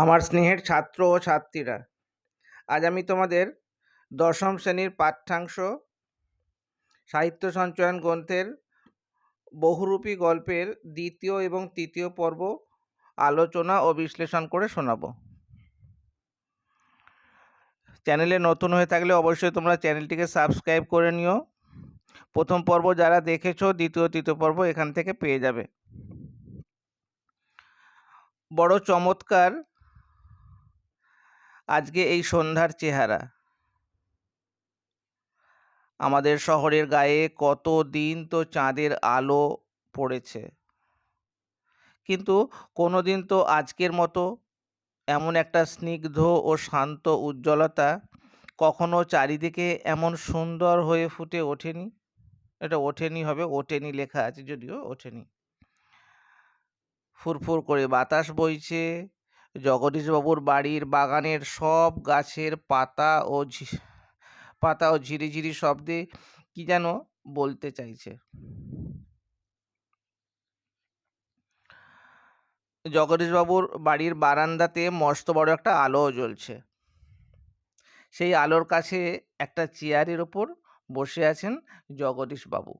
আমার স্নেহের ছাত্র ও ছাত্রীরা, আজ আমি তোমাদের দশম শ্রেণীর পাঠ্যাংশ সাহিত্য সঞ্চয়ন গ্রন্থের বহুরূপী গল্পের দ্বিতীয় এবং তৃতীয় পর্ব আলোচনা ও বিশ্লেষণ করে শোনাব। চ্যানেলে নতুন হয়ে থাকলে অবশ্যই তোমরা চ্যানেলটিকে সাবস্ক্রাইব করে নিও। প্রথম পর্ব যারা দেখেছো, দ্বিতীয় তৃতীয় পর্ব এখান থেকে পেয়ে যাবে। বড় চমৎকার আজকে এই সন্ধ্যার চেহারা। আমাদের শহরের গায়ে কত দিন তো চাঁদের আলো পড়েছে, কিন্তু কোনোদিন তো আজকের মতো এমন একটা স্নিগ্ধ ও শান্ত উজ্জ্বলতা কখনো চারিদিকে এমন সুন্দর হয়ে ফুটে ওঠেনি। এটা ওঠেনি হবে, ওঠেনি লেখা আছে, যদিও ওঠেনি। ফুরফুর করে বাতাস বইছে, জগদীশবাবুর বাড়ির বাগানের সব গাছের পাতা ও ঝিরিঝিরি শব্দে কি যেন বলতে চাইছে। জগদীশবাবুর বাড়ির বারান্দাতে মস্ত বড় একটা আলো জ্বলছে। সেই আলোর কাছে একটা চেয়ারের ওপর বসে আছেন জগদীশবাবু।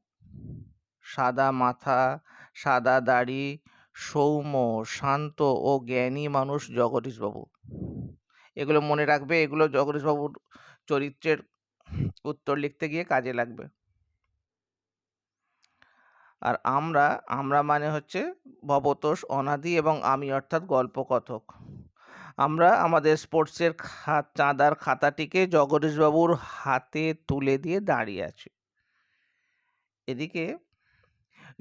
সাদা মাথা, সাদা দাড়ি, সৌম্য, শান্ত ও জ্ঞানী মানুষ জগদীশবাবু। এগুলো মনে রাখবে, এগুলো জগদীশবাবুর চরিত্রের উত্তর লিখতে গিয়ে কাজে লাগবে। আর আমরা মানে হচ্ছে ভবতোষ, অনাদি এবং আমি অর্থাৎ গল্পকথক। আমরা আমাদের স্পোর্টসের চাঁদার খাতাটিকে জগদীশবাবুর হাতে তুলে দিয়ে দাঁড়িয়ে আছি। এদিকে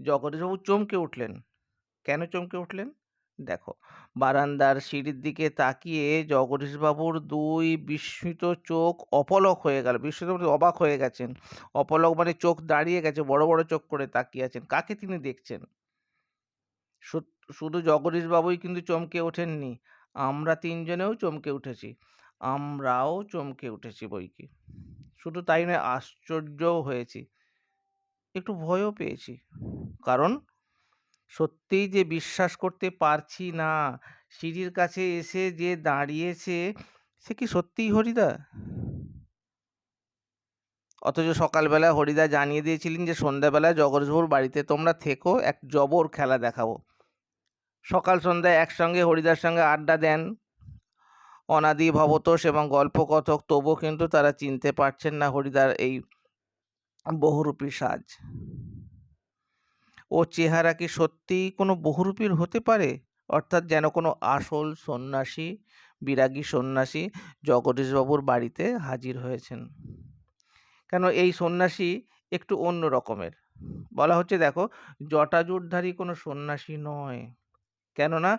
জগদীশবাবু চমকে উঠলেন। কেন চমকে উঠলেন? দেখো, বারান্দার সিঁড়ির দিকে তাকিয়ে জগদীশবাবুর দুই বিস্মিত চোখ অপলক হয়ে গেল। বিস্মিত মানে অবাক হয়ে গেছেন। অপলক মানে চোখ দাঁড়িয়ে গেছে, বড় বড় চোখ করে তাকিয়ে আছেন। কাকে তিনি দেখছেন? শুধু জগদীশবাবুই কিন্তু চমকে ওঠেননি, আমরা তিনজনেও চমকে উঠেছি। আমরাও চমকে উঠেছি বইকি। শুধু তাই নয়, আশ্চর্যও হয়েছি, একটু ভয়ও পেয়েছি। কারণ সত্যিই যে বিশ্বাস করতে পারছি না, সিঁড়ির কাছে এসে যে দাঁড়িয়েছে সে কি সত্যিই হরিদা? অথচ সকালবেলা হরিদা জানিয়ে দিয়েছিলেন যে সন্ধ্যাবেলায় জগদীশবাবুর বাড়িতে তোমরা থেকো, এক জবর খেলা দেখাবো। সকাল সন্ধ্যায় একসঙ্গে হরিদার সঙ্গে আড্ডা দেন অনাদি, ভবতোষ এবং গল্পকথক, তবুও কিন্তু তারা চিনতে পারছেন না হরিদার এই বহুরূপী সাজ। ও চেহারা কি সত্যিই কোনো বহুরূপীর হতে পারে? অর্থাৎ যেন কোনো আসল সন্ন্যাসী, বিরাগী সন্ন্যাসী জগদীশবাবুর বাড়িতে হাজির হয়েছেন। কেন এই সন্ন্যাসী একটু অন্য রকমের। বলা হচ্ছে, দেখো, জটাজুটধারী কোনো সন্ন্যাসী নয়। কেননা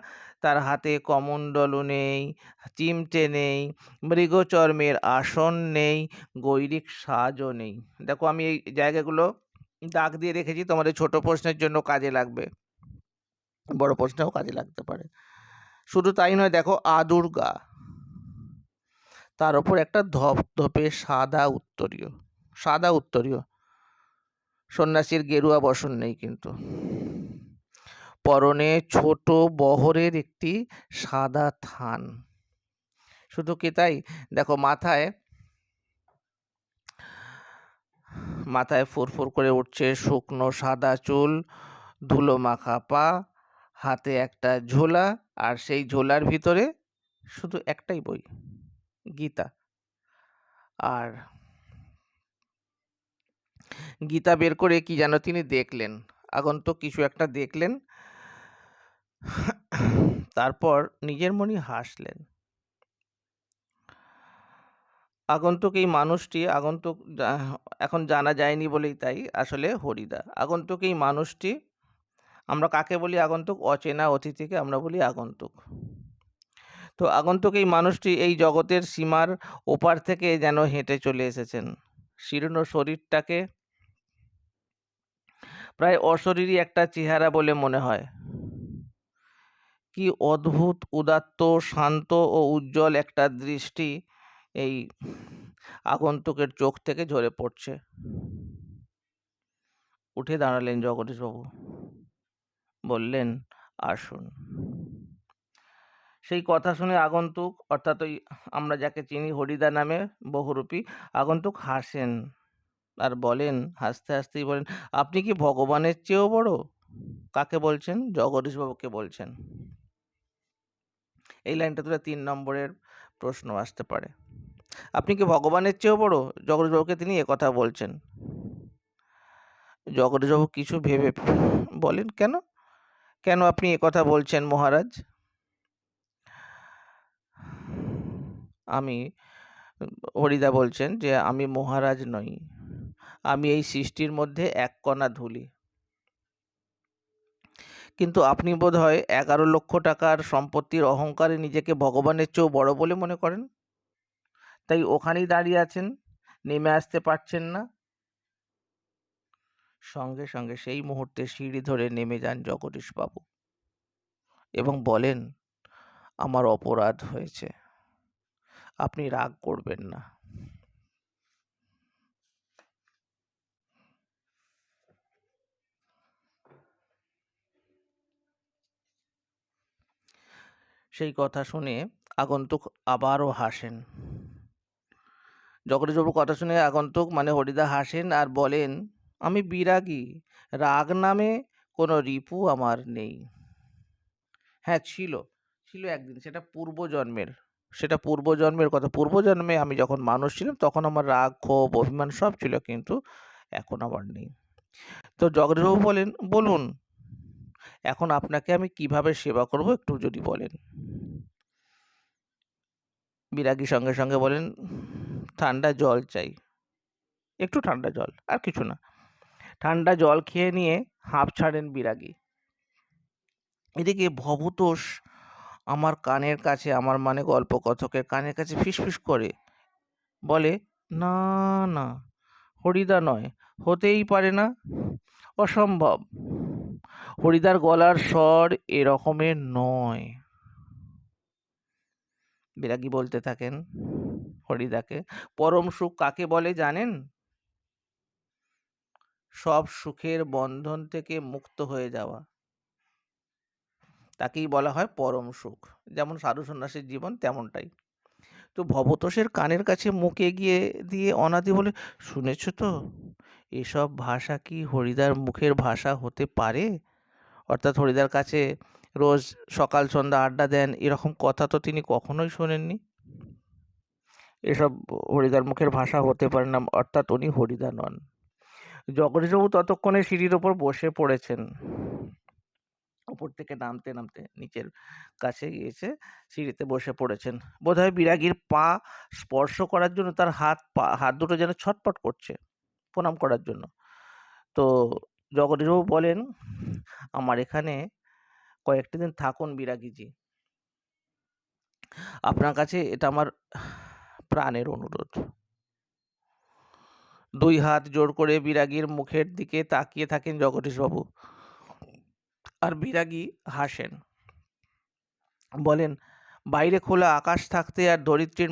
তার হাতে কমণ্ডলও নেই, চিমটে নেই, মৃগচর্মের আসন নেই, গৈরিক সাজও নেই। দেখো, আমি এই জায়গাগুলো দাগ দিয়ে রেখেছি, তোমাদের ছোট প্রশ্নের জন্য কাজে লাগবে, বড় প্রশ্নেও কাজে লাগতে পারে। শুধু তাই নয়, দেখো আদুর্গা, তার ওপর একটা ধপধপে সাদা উত্তরীয়। সন্ন্যাসীর গেরুয়া বসন নেই কিন্তু। পরনে ছোট বহরের একটি সাদা থান। শুধু কি তাই, দেখো মাথায় ফুরফুর করে উঠছে শুকনো সাদা চুল, ধুলো মাখা পা, হাতে একটা ঝোলা, আর সেই ঝোলার ভিতরে শুধু একটাই বই, গীতা। আর গীতা বের করে কি যেন তিনি দেখলেন, আগন্তুক কিছু একটা দেখলেন, তারপর নিজের মনে হাসলেন। আগন্তুক এখন জানা যায়নি বলেই তাই আসলে হরিদা। আগন্তুক এই মানুষটি, আমরা কাকে বলি আগন্তুক? অচেনা অতিথিকে আমরা বলি আগন্তুক। তো আগন্তুক এই মানুষটি এই জগতের সীমার ওপার থেকে যেন হেঁটে চলে এসেছেন। শীর্ণ শরীরটাকে প্রায় অশরীরী একটা চেহারা বলে মনে হয়। কি অদ্ভুত উদাত্ত, শান্ত ও উজ্জ্বল একটা দৃষ্টি এই আগন্তুকের চোখ থেকে ঝরে পড়ছে। উঠে দাঁড়ালেন জগদীশবাবু, বললেন, আসুন। সেই কথা শুনে আগন্তুক, অর্থাৎ ওই আমরা যাকে চিনি হরিদা নামে বহুরূপী, আগন্তুক হাসেন আর বলেন, হাসতে হাসতেই বলেন, আপনি কি ভগবানের চেয়েও বড়? কাকে বলছেন? জগদীশবাবুকে বলছেন। এই লাইনটা তুলে ৩ নম্বরের প্রশ্ন আসতে পারে। আপনি কি ভগবানের চেয়েও বড়? জগদীশবাবুকে তিনি একথা বলছেন। জগদীশবাবু কিছু ভেবে বলেন, কেন? কেন আপনি একথা বলছেন মহারাজ? আমি হরিদা বলছেন যে আমি মহারাজ নই, আমি এই সৃষ্টির মধ্যে এক কণা ধুলি। কিন্তু আপনি বোধহয় ১১ লক্ষ টাকার সম্পত্তির অহংকারে নিজেকে ভগবানের চেয়েও বড় বলে মনে করেন, তাই ওখানেই দাঁড়িয়ে আছেন, নেমে আসতে পারছেন না। সঙ্গে সঙ্গে সেই মুহূর্তে সিঁড়ি ধরে নেমে যান জগদীশবাবু এবং বলেন, আমার অপরাধ হয়েছে, আপনি রাগ করবেন না। সেই কথা শুনে আগন্তুক আবারও হাসেন। জগদীশবাবুর কথা শুনে আগন্তুক মানে হরিদা হাসেন আর বলেন, আমি বিরাগী, রাগ নামে কোনো রিপু আমার নেই। হ্যাঁ, ছিল একদিন, সেটা পূর্বজন্মের কথা। পূর্বজন্মে আমি যখন মানুষ ছিলাম তখন আমার রাগ, ক্ষোভ, অভিমান সব ছিল, কিন্তু এখন আমার নেই। তো জগদীশবাবু বলেন, বলুন এখন আপনাকে আমি কিভাবে সেবা করব একটু যদি বলেন। বিরাগী সঙ্গে সঙ্গে বলেন, ঠান্ডা জল চাই, একটু ঠান্ডা জল, আর কিছু না। ঠান্ডা জল খেয়ে নিয়ে হাঁপ ছাড়েন বিরাগী। এদিকে ভবতোষ আমার কানের কাছে, আমার মানে গল্পকথকের কানের কাছে ফিসফিস করে বলে, না না, হরিদা নয়, হতেই পারে না, অসম্ভব, হরিদার গলার স্বর এরকমের নয়। বিরাগী বলতে থাকেন হরিদাকে, পরম সুখ কাকে বলে জানেন? সব সুখের বন্ধন থেকে মুক্ত হয়ে যাওয়া, তাকেই বলা হয় পরম সুখ। যেমন সাধু সন্ন্যাসীর জীবন তেমনটাই। তো ভবতোষের কানের কাছে মুখ এগিয়ে দিয়ে অনাদি বলে, শুনেছ তো, এসব ভাষা কি হরিদার মুখের ভাষা হতে পারে? অর্থাৎ হরিদার কাছে রোজ সকাল সন্ধ্যা আড্ডা দেন, এরকম কথা তো তিনি কখনোই শোনেননি। এসব হরিদার মুখের ভাষা হতে পারে না, অর্থাৎ উনি হরিদা নন। জগদীশবাবু ততক্ষণে সিঁড়ির ওপর বসে পড়েছেন। ওপর থেকে নামতে নামতে নিচের কাছে গিয়েছে, সিঁড়িতে বসে পড়েছেন। বোধহয় বিরাগীর পা স্পর্শ করার জন্য তার হাত দুটো যেন ছটপট করছে প্রণাম করার জন্য। তো জগদীশবাবু বলেন, আমার এখানে কয়েকটি দিন থাকুন বিরাগীজি, আপনার কাছে এটা আমার প্রাণের অনুরোধ। ২ হাত জোড় করে বিরাগীর মুখের দিকে তাকিয়ে থাকেন জগদীশবাবু, আর বিরাগী হাসেন, বলেন, বাইরে খোলা আকাশ থাকতে আর ধরিত্রীর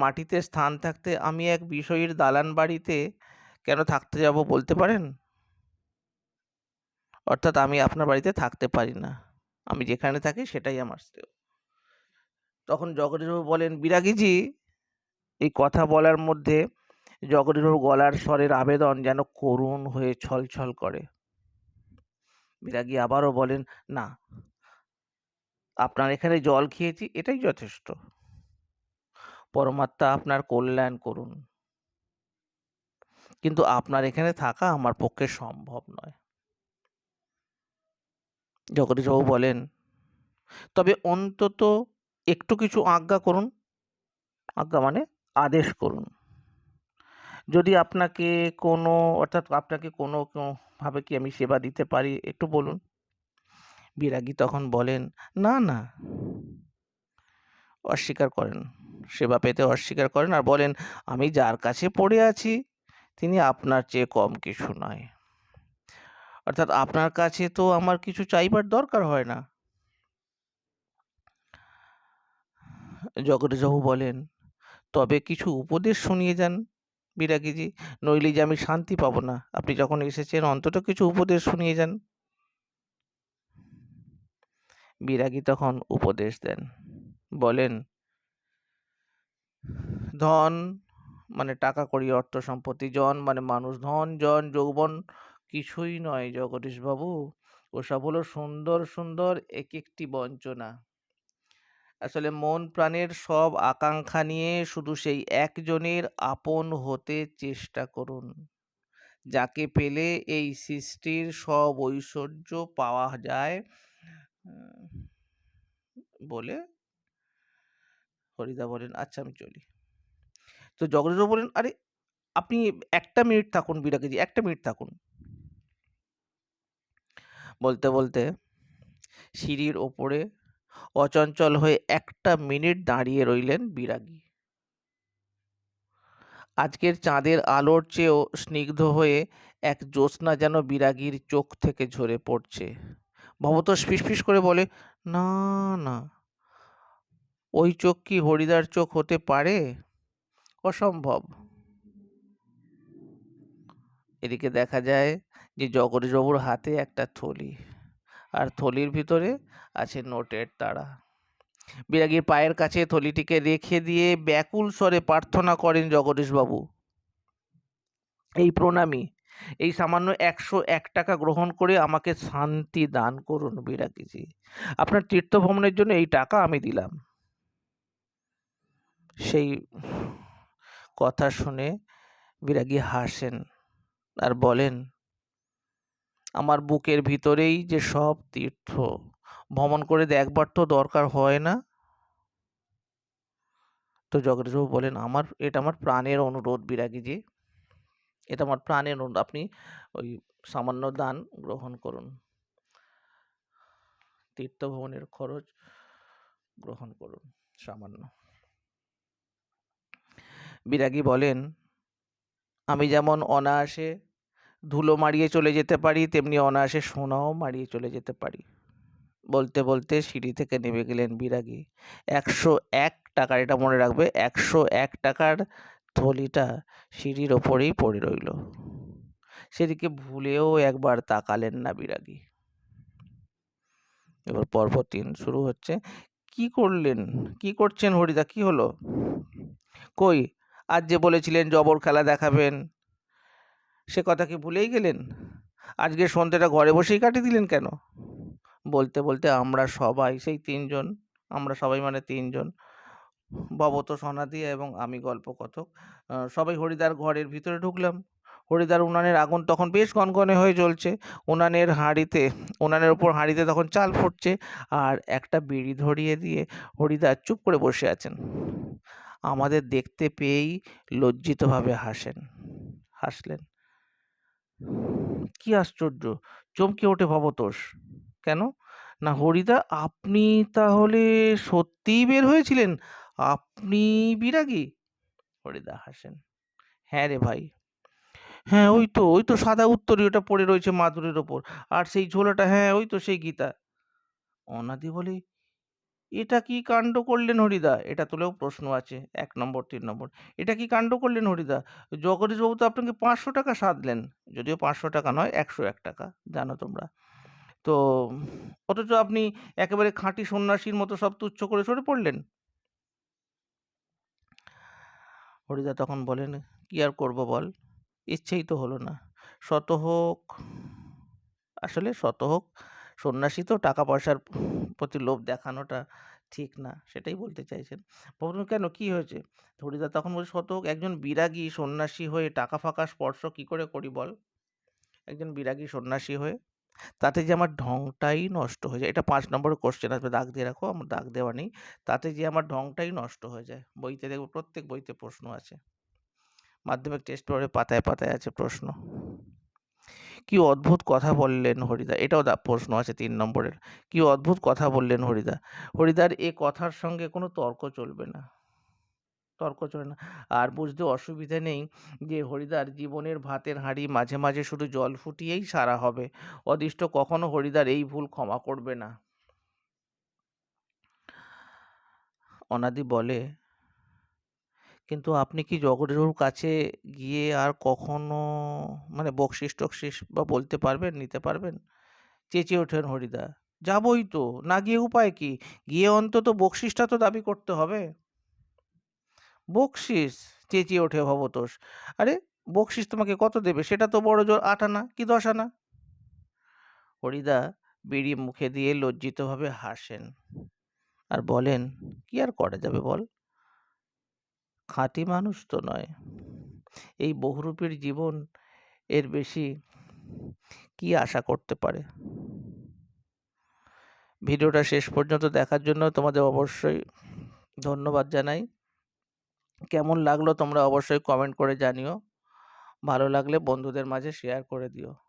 মাটিতে স্থান থাকতে আমি এক বিষয়ীর দালান বাড়িতে কেন থাকতে যাব বলতে পারেন? অর্থাৎ আমি আপনার বাড়িতে থাকতে পারি না, আমি যেখানে থাকি সেটাই আমার শ্রেয়। তখন জগদীশবাবু বলেন, বিরাগীজি, এই কথা বলার মধ্যে জগদীশবাবু গলার স্বরের আবেদন যেন করুণ হয়ে ছলছল করে। বিরাগী আবারও বলেন, না, আপনার এখানে জল খেয়েছি, এটাই যথেষ্ট। পরমাত্মা আপনার কল্যাণ করুন, কিন্তু আপনার এখানে থাকা আমার পক্ষে সম্ভব নয়। জগদীশবাবু বলেন, তবে অন্তত একটু কিছু আজ্ঞা করুন। আজ্ঞা মানে আদেশ করুন। যদি আপনাকে কোনো, অর্থাৎ আপনাকে কোনো ভাবে কি আমি সেবা দিতে পারি একটু বলুন। বিরাগী তখন বলেন, না না, অস্বীকার করেন, সেবা পেতে অস্বীকার করেন আর বলেন, আমি যার কাছে পড়ে আছি তিনি আপনার চেয়ে কম কিছু নয়, অর্থাৎ আপনার কাছে তো আমার কিছু চাইবার দরকার হয় না। জগদীশবাবু বলেন, তবে কিছু উপদেশ শুনিয়ে যান বিরাগীজি, নইলে যে আমি শান্তি পাবো না। আপনি যখন এসেছেন অন্তত কিছু উপদেশ শুনিয়ে যান। বিরাগী তখন উপদেশ দেন, বলেন, ধন মানে টাকা কড়ি অর্থ সম্পত্তি, জন মানে মানুষ, ধন জন যৌবন কিছুই নয় জগদীশ বাবু, ওসব হলো সুন্দর সুন্দর এক একটি বঞ্চনা। আসলে মন প্রাণের সব আকাঙ্ক্ষা নিয়ে শুধু সেই একজনের আপন হতে চেষ্টা করুন, যাকে পেলে এই সৃষ্টির সব ঐশ্বর্য পাওয়া যায় বলে হরিদা বলেন, আচ্ছা আমি চলি। তো জগদীশবাবু বলেন, আরে আপনি 1 মিনিট থাকুন বিরাগীজি, 1 মিনিট থাকুন। বলতে বলতে সিঁড়ির ওপরে অচঞ্চল হয়ে 1 মিনিট দাঁড়িয়ে রইলেন বিরাগী। আজকের চাঁদের আলোর চেয়েও স্নিগ্ধ হয়ে এক জ্যোৎস্না যেন বিরাগীর চোখ থেকে ঝরে পড়ছে। ভবতোষ ফিসফিস করে বলে, না না, ওই চোখ কি হরিদার চোখ হতে পারে? অসম্ভব। এদিকে দেখা যায় যে জগদীশবাবুর হাতে একটা থলি, আর থলির ভিতরে আছে নোটের তাড়া। বিরাগীর পায়ের কাছে থলিটিকে রেখে দিয়ে ব্যাকুল স্বরে প্রার্থনা করেন জগদীশবাবু, এই প্রণামী, এই সামান্য 101 টাকা গ্রহণ করে আমাকে শান্তি দান করুন বিরাগীজি। আপনার তীর্থ ভ্রমণের জন্য এই টাকা আমি দিলাম। সেই কথা শুনে বিরাগী হাসেন আর বলেন, আমার বুকের ভিতরেই যে সব তীর্থ, ভ্রমণ করে দেখবার তো দরকার হয় না? তো জগদীশবাবু বলেন, এটা আমার প্রাণের অনুরোধ বিরাগীজি, এটা আমার প্রাণের অনুরোধ, আপনি ওই সামান্য দান গ্রহণ করুন, তীর্থ ভ্রমণের খরচ গ্রহণ করুন সামান্য। বিরাগী বলেন, আমি যেমন অনায়াসে ধুলো মারিয়ে চলে যেতে পারি, তেমনি অনায়াসে সোনাও মারিয়ে চলে যেতে পারি। বলতে বলতে সিঁড়ি থেকে নেমে গেলেন বিরাগী। 101 টাকার, এটা মনে রাখবে, 101 টাকার থলিটা সিঁড়ির ওপরেই পড়ে রইল। সেদিকে ভুলেও একবার তাকালেন না বিরাগী। এবার পর্ব 3 শুরু হচ্ছে। কি করলেন, কি করছেন হরিদা, কি হলো? কই, আজ যে বলেছিলেন জবর খেলা দেখাবেন, সে কথা কি ভুলেই গেলেন? আজকে সন্ধ্যেটা ঘরে বসেই কাটিয়ে দিলেন কেন? বলতে বলতে আমরা সবাই, সেই 3 জন, আমরা সবাই মানে 3 জন, ভবত, সনাদি এবং আমি গল্পকথক, সবাই হরিদার ঘরের ভিতরে ঢুকলাম। হরিদার উনানের আগুন তখন বেশ গনগনে হয়ে জ্বলছে। উনানের ওপর হাঁড়িতে তখন চাল ফুটছে, আর একটা বিড়ি ধরিয়ে দিয়ে হরিদা চুপ করে বসে আছেন। আমাদের দেখতে পেয়েই লজ্জিতভাবে হাসলেন। কি আশ্চর্য! চমকে ওঠে ভবতোষ। কেন? না হরিদা, আপনি তাহলে সত্যিই বের হয়েছিলেন? আপনি বিরাগী? হরিদা হাসেন। হ্যাঁ রে ভাই, হ্যাঁ ওই তো সাদা উত্তরীয়টা পড়ে রয়েছে মাদুরের ওপর, আর সেই ঝোলাটা, হ্যাঁ ওই তো সেই গীতা। অনাদি বলে, এটা কি কাণ্ড করলেন হরিদা? এটা তুলেও প্রশ্ন আছে, 1 নম্বর 3 নম্বর। এটা কি কাণ্ড করলেন হরিদা? জগদীশবাবু তো আপনাকে 500 টাকা সাধলেন, যদিও 500 টাকা নয়, 101 টাকা, জানো তোমরা তো, অথচ আপনি একেবারে খাঁটি সন্ন্যাসীর মতো সব তুচ্ছ করে সরে পড়লেন। হরিদা তখন বলেন, কি আর করব বল, ইচ্ছেই তো হলো না। শত হোক সন্ন্যাসী তো, টাকা পয়সার প্রতি লোভ দেখানোটা ঠিক না, সেটাই বলতে চাইছেন। বলুন কেন, কি হয়েছে? হরিদা তখন বলছে, শত হোক, একজন বিরাগী সন্ন্যাসী হয়ে টাকা ফাঁকা স্পর্শ কি করে করি বল? একজন বিরাগী সন্ন্যাসী হয়ে তাতে যে আমার ঢংটাই নষ্ট হয়ে যায়। এটা 5 নম্বরের কোশ্চেন আসবে, দাগ দিয়ে রাখো, আমার দাগ দেওয়া নেই। তাতে যে আমার ঢংটাই নষ্ট হয়ে যায়। বইতে দেখবো, প্রত্যেক বইতে প্রশ্ন আছে, মাধ্যমিক টেস্ট পেপারে পাতায় পাতায় আছে প্রশ্ন। কি অদ্ভুত কথা বললেন হরিদা, এটাও প্রশ্ন আছে 3 নম্বরের। কি অদ্ভুত কথা বললেন হরিদা। হরিদার এ কথার সঙ্গে কোনো তর্ক চলবে না, তর্ক চলে না। আর বুঝতে অসুবিধা নেই যে হরিদার জীবনের ভাতের হাঁড়ি মাঝে মাঝে শুধু জল ফুটিয়েই সারা হবে। অদিষ্ট কখনো হরিদার এই ভুল ক্ষমা করবে না। অনাদি বলে, কিন্তু আপনি কি জগদীশবাবুর কাছে গিয়ে আর কখনো মানে বকশিস টকশিস বা বলতে পারবেন, নিতে পারবেন? চেঁচিয়ে ওঠেন হরিদা। যাবই তো, না গিয়ে উপায় কি? গিয়ে অন্তত বকশিসটা তো দাবি করতে হবে। বকশিস! চেঁচিয়ে ওঠে ভবতোষ। আরে বকশিস তোমাকে কত দেবে? সেটা তো বড়জোর ৮ আনা কি ১০ আনা। হরিদা বিড়ি মুখে দিয়ে লজ্জিতভাবে হাসেন আর বলেন, কি আর করা যাবে বল? খাঁটি মানুষ তো নয়। এই বহুরূপীর জীবন এর বেশি কি আশা করতে পারে? ভিডিওটা শেষ পর্যন্ত দেখার জন্য তোমাদের অবশ্যই ধন্যবাদ জানাই। কেমন লাগলো তোমরা অবশ্যই কমেন্ট করে জানিও। ভালো লাগলে বন্ধুদের মাঝে শেয়ার করে দিও।